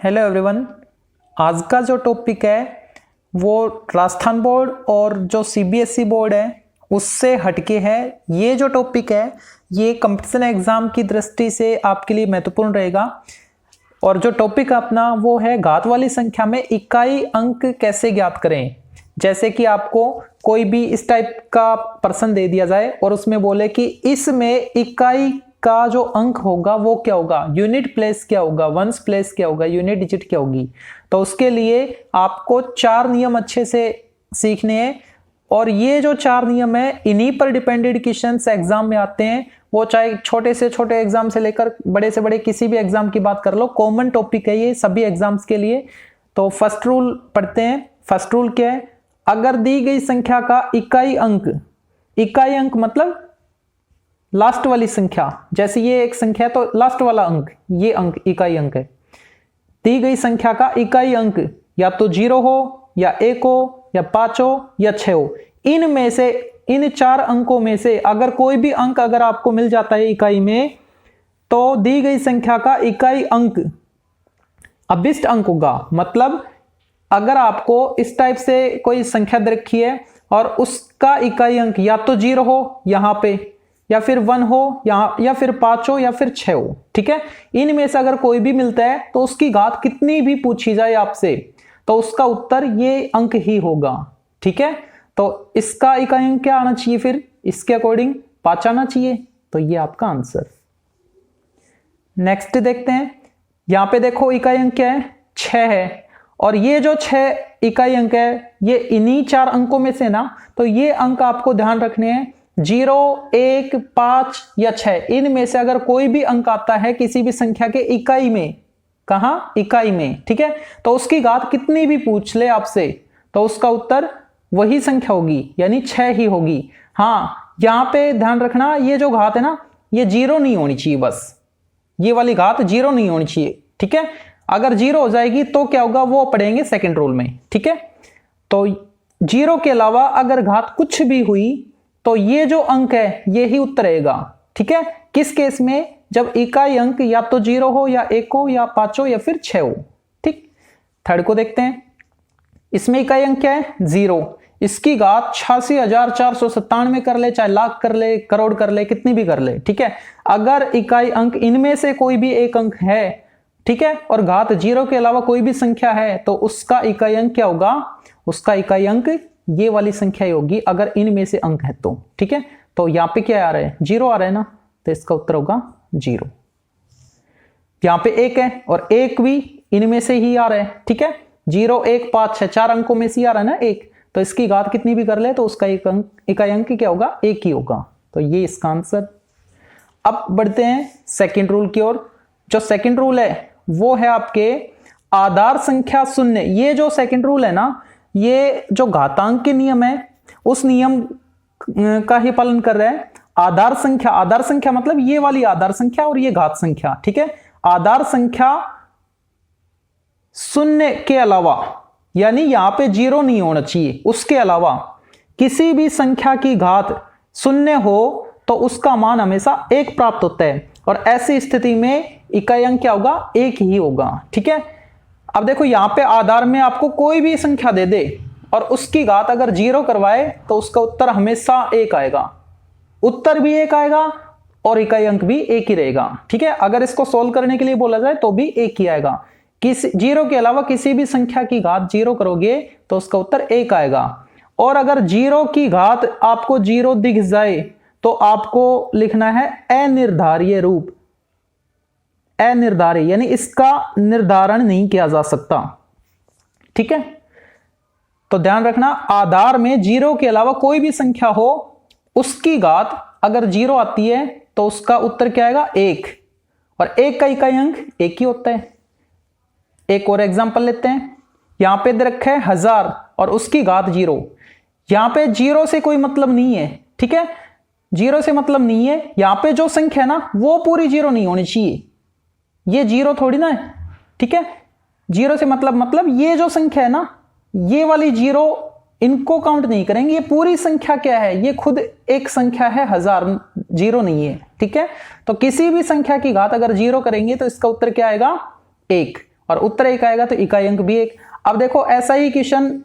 Hello everyone. आज का जो टॉपिक है वो राजस्थान बोर्ड और जो सीबीएसई बोर्ड है उससे हटके है। ये जो टॉपिक है ये कंपटीशन एग्जाम की दृष्टि से आपके लिए महत्वपूर्ण रहेगा। और जो टॉपिक अपना वो है घात वाली संख्या में इकाई अंक कैसे ज्ञात करें। जैसे कि आपको कोई भी इस टाइप का प्रश्न दे दिया जाए और उसमें बोले कि इसमें इकाई का जो अंक होगा वो क्या होगा, यूनिट प्लेस क्या होगा, वंस प्लेस क्या होगा, यूनिट डिजिट क्या होगी। तो उसके लिए आपको 4 नियम अच्छे से सीखने हैं और ये जो 4 नियम है इन्हीं पर डिपेंडेड क्वेश्चंस एग्जाम में आते हैं। वो चाहे छोटे से छोटे एग्जाम से लेकर बड़े से बड़े किसी भी एग्जाम की बात कर लो, कॉमन टॉपिक है ये सभी एग्जाम्स के लिए। तो फर्स्ट रूल पढ़ते हैं। फर्स्ट रूल क्या है, अगर दी गई संख्या का इकाई अंक मतलब लास्ट वाली संख्या, जैसे ये एक संख्या है तो लास्ट वाला अंक ये अंक इकाई अंक है। दी गई संख्या का इकाई अंक या तो 0 हो या 1 हो या 5 हो या 6 हो, इनमें से इन 4 अंकों में से अगर कोई भी अंक अगर आपको मिल जाता है इकाई में तो दी गई संख्या का इकाई अंक अभिष्ट अंक होगा। मतलब अगर आपको इस टाइप से कोई संख्या दे रखी है और उसका इकाई अंक या तो 0 हो यहां पे या फिर 1 हो या फिर 5 हो या फिर 6 हो, ठीक है। इनमें से अगर कोई भी मिलता है तो उसकी घात कितनी भी पूछी जाए आपसे तो उसका उत्तर ये अंक ही होगा, ठीक है। तो इसका इकाई अंक क्या आना चाहिए, फिर इसके अकॉर्डिंग 5 आना चाहिए। तो ये आपका आंसर। नेक्स्ट देखते हैं। यहां पे देखो इकाई अंक क्या है, 6 है और ये जो 6 इकाई अंक है ये इन्हीं 4 अंकों में से ना, तो ये अंक आपको ध्यान रखने हैं 0, 1, 5 या 6, इनमें से अगर कोई भी अंक आता है किसी भी संख्या के इकाई में, कहां इकाई में, ठीक है, तो उसकी घात कितनी भी पूछ ले आपसे तो उसका उत्तर वही संख्या होगी यानी 6 ही होगी। हाँ, यहां पे ध्यान रखना ये जो घात है ना ये 0 नहीं होनी चाहिए, बस ये वाली घात 0 नहीं होनी चाहिए, ठीक है। अगर 0 हो जाएगी तो क्या होगा वो पढ़ेंगे सेकंड रूल में, ठीक है। तो 0 के अलावा अगर घात कुछ भी हुई तो ये जो अंक है ये ही उत्तर रहेगा, ठीक है। किस केस में, जब इकाई अंक या तो 0 हो या 1 हो या 5 हो या फिर 6 हो, ठीक। थर्ड को देखते हैं। इसमें इकाई अंक क्या है 0, इसकी घात 86,497 कर ले, चाहे लाख कर ले, करोड़ कर ले, कितनी भी कर ले, ठीक है। अगर इकाई अंक इनमें से कोई भी एक अंक है, ठीक है, और घात 0 के अलावा कोई भी संख्या है तो उसका इकाई अंक क्या होगा, उसका इकाई अंक ये वाली संख्या ही होगी अगर इनमें से अंक है तो, ठीक है। तो यहां पे क्या आ रहा है 0 आ रहा है ना, तो इसका उत्तर होगा 0। यहां पे 1 है और 1 भी इनमें से ही आ रहा है, ठीक है। 0, 1, 5, 6 4 अंकों में से ही आ रहा है ना 1, तो इसकी घात कितनी भी कर ले तो उसका इकाई अंक क्या होगा 1 ही होगा। तो ये इसका आंसर। अब बढ़ते हैं सेकेंड रूल की ओर। जो सेकेंड रूल है वो है आपके आधार संख्या शून्य। ये जो सेकेंड रूल है ना ये जो घातांक के नियम है उस नियम का ही पालन कर रहा है। आधार संख्या मतलब ये वाली आधार संख्या और ये घात संख्या, ठीक है। आधार संख्या शून्य के अलावा यानी यहां पे 0 नहीं होना चाहिए, उसके अलावा किसी भी संख्या की घात शून्य हो तो उसका मान हमेशा 1 प्राप्त होता है और ऐसी स्थिति में इकाई अंक क्या होगा 1 ही होगा, ठीक है। अब देखो यहां पे आधार में आपको कोई भी संख्या दे दे और उसकी घात अगर 0 करवाए तो उसका उत्तर हमेशा 1 आएगा, उत्तर भी 1 आएगा और इकाई अंक भी 1 ही रहेगा, ठीक है। अगर इसको सोल्व करने के लिए बोला जाए तो भी 1 ही आएगा। 0 के अलावा किसी भी संख्या की घात 0 करोगे तो उसका उत्तर 1 आएगा। और अगर 0 की घात आपको 0 दिख जाए तो आपको लिखना है अनिर्धारीय रूप। अनिर्धारित यानी इसका निर्धारण नहीं किया जा सकता, ठीक है। तो ध्यान रखना आधार में 0 के अलावा कोई भी संख्या हो उसकी घात अगर 0 आती है तो उसका उत्तर क्या आएगा 1 और 1 का इकाई अंक 1 ही होता है। एक और एग्जांपल लेते हैं। यहां पे दे रखा है 1000 और उसकी घात 0। यहां पे 0 से कोई मतलब नहीं है, ठीक है, 0 से मतलब नहीं है। यहां पे जो संख्या है ना वो पूरी 0 नहीं होनी चाहिए, ये 0 थोड़ी ना है, ठीक है। 0 से मतलब ये जो संख्या है ना ये वाली 0 इनको काउंट नहीं करेंगे, ये पूरी संख्या क्या है ये खुद एक संख्या है 1000, 0 नहीं है, ठीक है। तो किसी भी संख्या की घात अगर 0 करेंगे तो इसका उत्तर क्या आएगा 1 और उत्तर 1 आएगा तो इकाई अंक भी 1। अब देखो ऐसा ही क्वेश्चन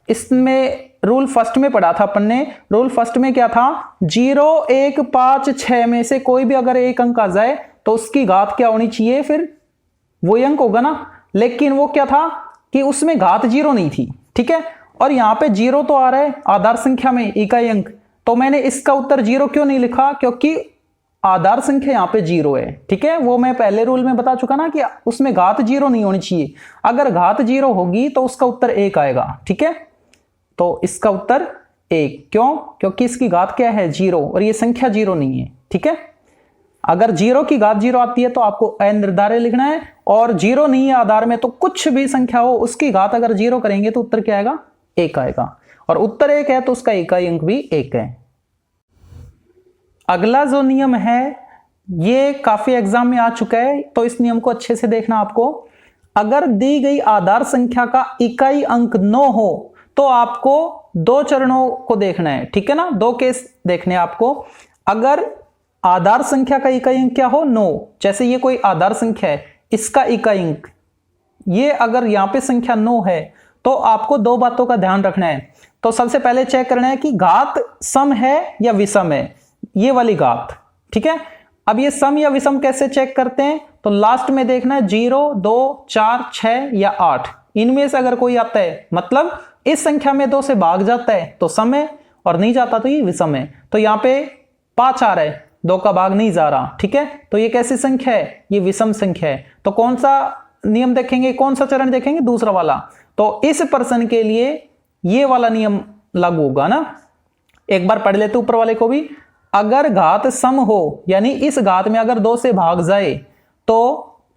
इसमें रूल फर्स्ट में पढ़ा था अपन ने। रूल फर्स्ट में क्या था, 0 1 5 6 में से कोई भी अगर एक अंक आ जाए तो उसकी घात क्या होनी चाहिए, फिर वही अंक होगा ना। लेकिन वो क्या था कि उसमें घात 0 नहीं थी, ठीक है। और यहाँ पे 0 तो आ रहा है आधार संख्या में इकाई अंक, तो मैंने इसका उत्तर 0 क्यों नहीं लिखा, क्योंकि आधार संख्या यहाँ पे 0 है, ठीक है। वो मैं पहले रूल में बता चुका ना कि उसमें घात 0 नहीं होनी चाहिए। अगर घात 0 होगी तो उसका उत्तर 1 आएगा, ठीक है। तो इसका उत्तर 1, क्यों, क्योंकि इसकी घात क्या है 0 और ये संख्या 0 नहीं है, ठीक है। अगर 0 की घात 0 आती है तो आपको अनिर्धारित लिखना है, और 0 नहीं है आधार में तो कुछ भी संख्या हो उसकी घात अगर 0 करेंगे तो उत्तर क्या आएगा, 1 आएगा। और उत्तर 1 है तो उसका इकाई अंक भी 1 है। अगला जो नियम है ये काफी एग्जाम में आ चुका है, तो इस नियम को अच्छे से देखना आपको। अगर दी गई आधार संख्या का इकाई अंक 9 हो तो आपको 2 चरणों को देखना है, ठीक है ना। 2 केस देखने हैं आपको। अगर आधार संख्या का इकाई अंक क्या हो 9, जैसे ये कोई आधार संख्या है, इसका इकाई अंक ये अगर यहां पे संख्या 9 है तो आपको 2 बातों का ध्यान रखना है। तो सबसे पहले चेक करना है कि घात सम है या विषम है, ये वाली घात, ठीक है। अब ये सम या विषम कैसे चेक करते हैं, तो लास्ट में देखना है 0 2 4 6 या 8, इनमें से अगर कोई आता है, मतलब इस संख्या में 2 से भाग जाता है तो सम है, और नहीं जाता तो ये विषम है। तो यहाँ पे 5 आ रहा है, 2 का भाग नहीं जा रहा, ठीक है। तो ये कैसी संख्या है, ये विषम संख्या है। तो कौन सा नियम देखेंगे, कौन सा चरण देखेंगे, दूसरा वाला। तो इस पर्सन के लिए ये वाला नियम लागू होगा ना। एक बार पढ़ लेते ऊपर वाले को भी। अगर घात सम हो, यानी इस घात में अगर 2 से भाग जाए तो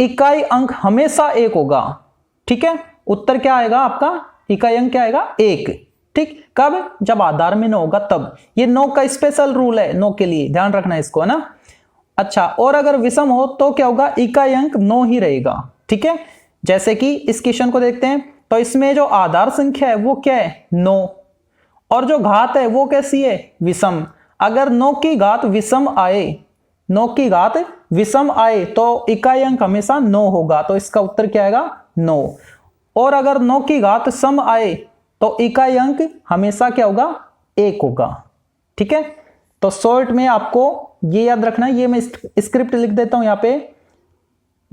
इकाई अंक हमेशा 1 होगा, ठीक है। उत्तर क्या आएगा आपका, इकाई अंक क्या आएगा 1, ठीक। कब, जब आधार में 9 होगा तब। ये 9 का स्पेशल रूल है 9 के लिए, ध्यान रखना है इसको, है ना। अच्छा, और अगर विषम हो तो क्या होगा, इकाई अंक 9 ही रहेगा, ठीक है। जैसे कि इस क्वेश्चन को देखते हैं, तो इसमें जो आधार संख्या है वो क्या है 9, और जो घात है वो कैसी है विषम। अगर 9 की घात विषम आए, 9 की घात विषम आए तो इकाई अंक हमेशा 9 होगा, तो इसका उत्तर क्या आएगा 9। और अगर 9 की घात सम आए तो इकाई अंक हमेशा क्या होगा 1 होगा, ठीक है। तो शॉर्ट में आपको ये याद रखना है। ये मैं स्क्रिप्ट लिख देता हूं यहाँ पे, ...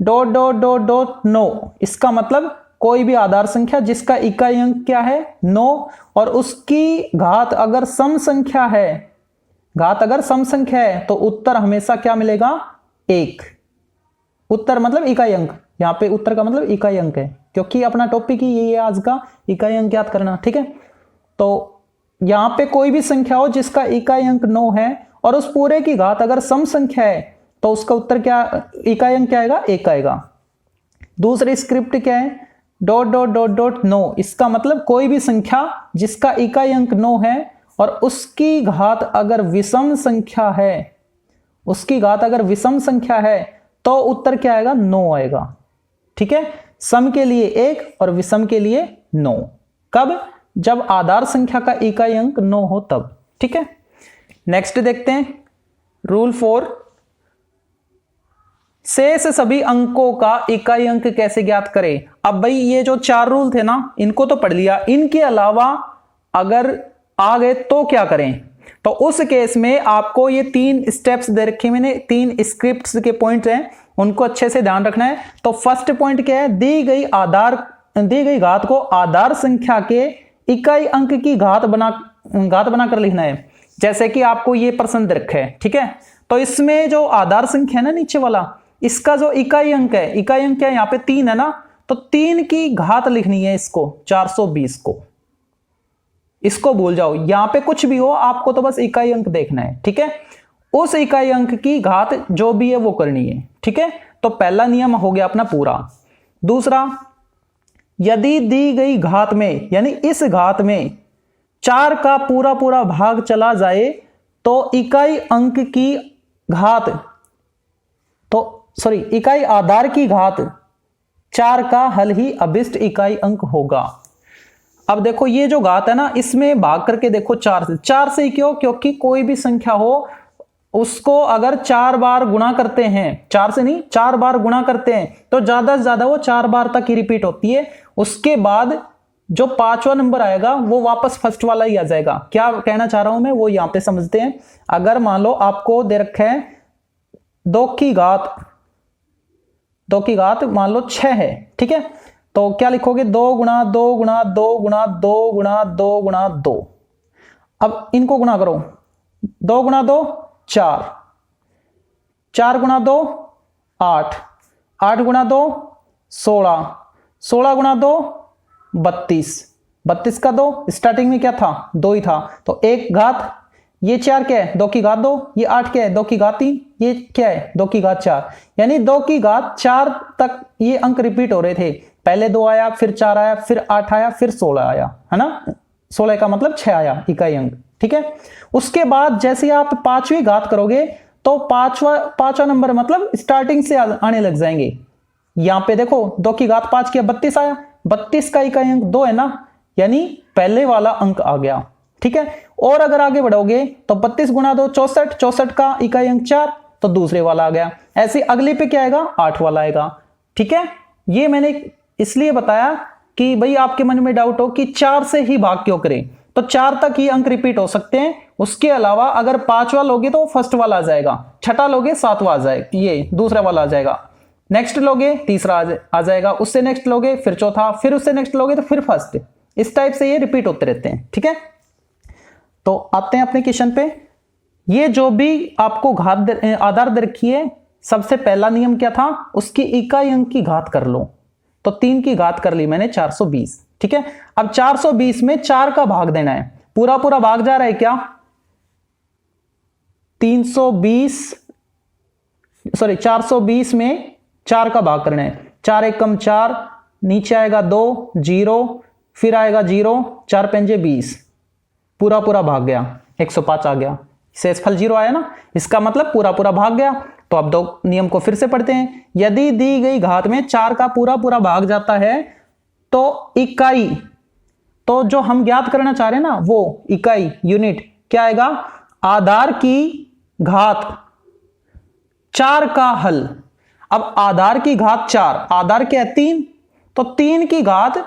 9, इसका मतलब कोई भी आधार संख्या जिसका इकाई अंक क्या है 9 और उसकी घात अगर सम संख्या है, घात अगर सम संख्या है तो उत्तर हमेशा क्या मिलेगा 1। उत्तर मतलब इकाई अंक, यहाँ पे उत्तर का मतलब इकाई अंक है, क्योंकि अपना टॉपिक ही यही है आज का, इकाई अंक याद करना, ठीक है। तो यहाँ पे कोई भी संख्या हो जिसका इकाई अंक 9 है और उस पूरे की घात अगर सम संख्या है तो उसका उत्तर क्या, इकाई अंक क्या आएगा 1 आएगा। दूसरी स्क्रिप्ट क्या है, ... 9, इसका मतलब कोई भी संख्या जिसका इकाई अंक 9 है और उसकी घात अगर विषम संख्या है, उसकी घात अगर विषम संख्या है तो उत्तर क्या आएगा 9 आएगा, ठीक है। सम के लिए 1 और विषम के लिए 9। कब, जब आधार संख्या का इकाई अंक 9 हो तब, ठीक है। नेक्स्ट देखते हैं रूल 4, शेष सभी अंकों का इकाई अंक कैसे ज्ञात करें। अब भाई ये जो 4 रूल थे ना, इनको तो पढ़ लिया, इनके अलावा अगर आ गए तो क्या करें। तो उस केस में आपको ये 3 स्टेप्स दे रखे मैंने, 3 स्क्रिप्ट्स के पॉइंट हैं, उनको अच्छे से ध्यान रखना है। तो फर्स्ट पॉइंट क्या है, दी गई घात को आधार संख्या के इकाई अंक की घात बनाकर लिखना है। जैसे कि आपको ये प्रश्न दे रखा है, ठीक है। तो इसमें जो आधार संख्या है ना नीचे वाला, इसका जो इकाई अंक है, इकाई अंक क्या है यहाँ पे 3 है ना, तो 3 की घात लिखनी है इसको 420 को, इसको भूल जाओ, यहां पे कुछ भी हो आपको तो बस इकाई अंक देखना है, ठीक है। उस इकाई अंक की घात जो भी है वो करनी है, ठीक है। तो पहला नियम हो गया अपना पूरा। दूसरा, यदि दी गई घात में, यानी इस घात में 4 का पूरा भाग चला जाए तो इकाई अंक की घात, तो सॉरी इकाई आधार की घात 4 का हल ही अभिष्ट इकाई अंक होगा। अब देखो ये जो घात है ना, इसमें भाग करके देखो 4 से ही क्यों, क्योंकि कोई भी संख्या हो उसको अगर 4 बार गुणा करते हैं, 4 से नहीं 4 बार गुणा करते हैं, तो ज्यादा से ज्यादा वो 4 बार तक ही रिपीट होती है। उसके बाद जो 5वां नंबर आएगा वो वापस फर्स्ट वाला ही आ जाएगा। क्या कहना चाह रहा हूं मैं वो यहां पे समझते हैं। अगर मान लो आपको दे रखा है 2 की घात मान लो 6 है, ठीक है, तो क्या लिखोगे 2 गुणा 2 गुणा 2 गुणा 2 गुणा 2 गुणा 2। अब इनको गुणा करो, 2 गुणा 2 4, 4 गुणा 2 8, 8 गुणा 2 16, 16 गुणा 2 32, 32 का 2 स्टार्टिंग में क्या था 2 ही था, तो 1 घात, ये 4 क्या है 2 की घात 2, ये 8 क्या है 2 की घात 3, ये क्या है 2 की घात 4, यानी 2 की घात 4 तक ये अंक रिपीट हो रहे थे। पहले 2 आया, फिर 4 आया, फिर 8 आया, फिर 16 आया, है ना, 16 का मतलब 6 आया इकाई अंक, ठीक है। उसके बाद जैसे आप 5वीं घात करोगे तो पांचवा नंबर मतलब स्टार्टिंग से आने लग जाएंगे। यहां पे देखो 2 की घात 5 किया 32 आया, 32 का इकाई अंक 2 है ना, यानी पहले वाला अंक आ गया, ठीक है। और अगर आगे बढ़ोगे तो 32 गुणा 2 64, 64 का इकाई अंक 4, तो दूसरे वाला आ गया। ऐसे अगले पे क्या आएगा 8 वाला आएगा, ठीक है। ये मैंने इसलिए बताया कि भाई आपके मन में डाउट हो कि 4 से ही भाग क्यों करें, तो 4 तक ही अंक रिपीट हो सकते हैं। उसके अलावा अगर 5वां लोगे तो फर्स्ट वाला आ जाएगा, छठा लोगे 7वां आ जाएगा, ये दूसरा वाला आ जाएगा, नेक्स्ट लोगे तीसरा आ जाएगा, उससे नेक्स्ट लोगे फिर चौथा, फिर उससे नेक्स्ट लोगे तो फिर फर्स्ट। इस टाइप से ये रिपीट होते रहते हैं, ठीक है। तो आते हैं अपने क्वेश्चन पे। ये जो भी आपको घात आधार दे रखी है, सबसे पहला नियम क्या था, उसकी इकाई अंक की घात कर लो, तो 3 की घात कर ली मैंने 420, ठीक है। अब 420 में 4 का भाग देना है, पूरा पूरा भाग जा रहा है क्या 420 में 4 का भाग करना है, 4 एकम 4, नीचे आएगा 2 0, फिर आएगा 0, 4 पंजे 20, पूरा पूरा भाग गया 105 आ गया, शेषफल 0 आया ना, इसका मतलब पूरा पूरा भाग गया। तो अब 2 नियम को फिर से पढ़ते हैं। यदि दी गई घात में 4 का पूरा पूरा भाग जाता है तो इकाई, तो जो हम ज्ञात करना चाह रहे हैं ना वो इकाई यूनिट क्या आएगा, आधार की घात 4 का हल। अब आधार की घात 4, आधार क्या है 3, तो 3 की घात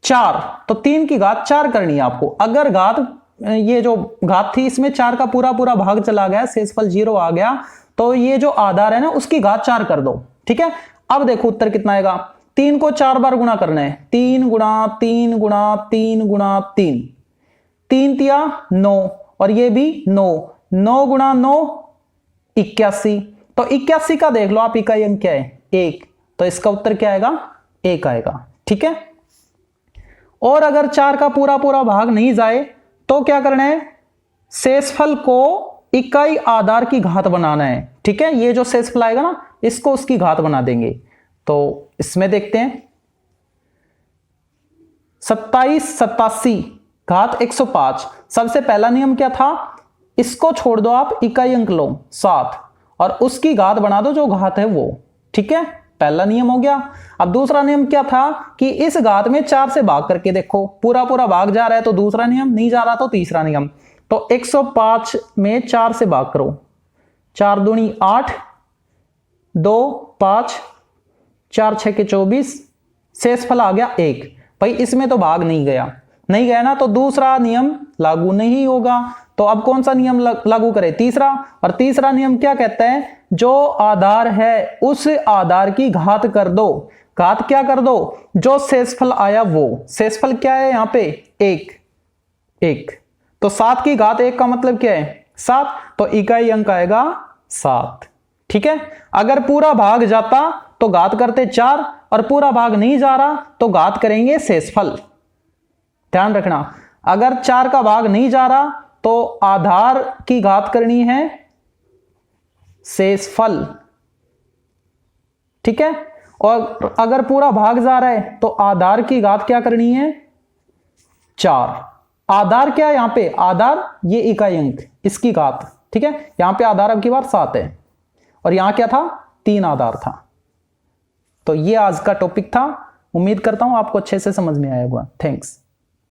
4, तो 3 की घात 4 करनी है आपको। अगर घात ये जो घात थी इसमें 4 का पूरा पूरा भाग चला गया, शेषफल 0 आ गया, तो ये जो आधार है ना उसकी घात 4 कर दो, ठीक है। अब देखो उत्तर कितना आएगा, 3 को 4 बार गुणा करना है, 3 गुणा 3 गुणा 3 गुणा 3, 3 तिया 9 और ये भी 9, 9 गुणा 9 81, तो 81 का देख लो आप इकाई अंक क्या है 1, तो इसका उत्तर क्या आएगा 1 आएगा, ठीक है। और अगर 4 का पूरा पूरा भाग नहीं जाए तो क्या करना है, शेषफल को इकाई आधार की घात बनाना है, ठीक है। ये जो शेषफल आएगा ना इसको उसकी घात बना देंगे। तो इसमें देखते हैं 27 87 घात 105, सबसे पहला नियम क्या था, इसको छोड़ दो आप, इकाई अंक लो 7 और उसकी घात बना दो जो घात है वो, ठीक है, पहला नियम हो गया। अब दूसरा नियम क्या था कि इस घात में 4 से भाग करके देखो, पूरा पूरा भाग जा रहा है तो दूसरा नियम, नहीं जा रहा तो तीसरा नियम। तो 105 में 4 से भाग करो, 4 दूनी 8, 2 5, 4 6 के 24, शेषफल आ गया 1। भाई इसमें तो भाग नहीं गया ना, तो दूसरा नियम लागू नहीं होगा। तो अब कौन सा नियम लागू करें, तीसरा। और तीसरा नियम क्या कहता है, जो आधार है उस आधार की घात कर दो। घात क्या कर दो, जो शेषफल आया वो, शेषफल क्या है यहां पे 1, तो 7 की घात 1 का मतलब क्या है 7, तो इकाई अंक आएगा 7, ठीक है। अगर पूरा भाग जाता तो घात करते 4 और पूरा भाग नहीं जा रहा तो घात करेंगे शेषफल। ध्यान रखना, अगर 4 का भाग नहीं जा रहा तो आधार की घात करनी है शेषफल, ठीक है। और अगर पूरा भाग जा रहा है तो आधार की घात क्या करनी है 4। आधार क्या है यहां पे, आधार ये इकाई अंक, इसकी घात, ठीक है। यहां पे आधार अब की बार 7 है और यहां क्या था 3 आधार था। तो ये आज का टॉपिक था, उम्मीद करता हूं आपको अच्छे से समझ में आया होगा। थैंक्स।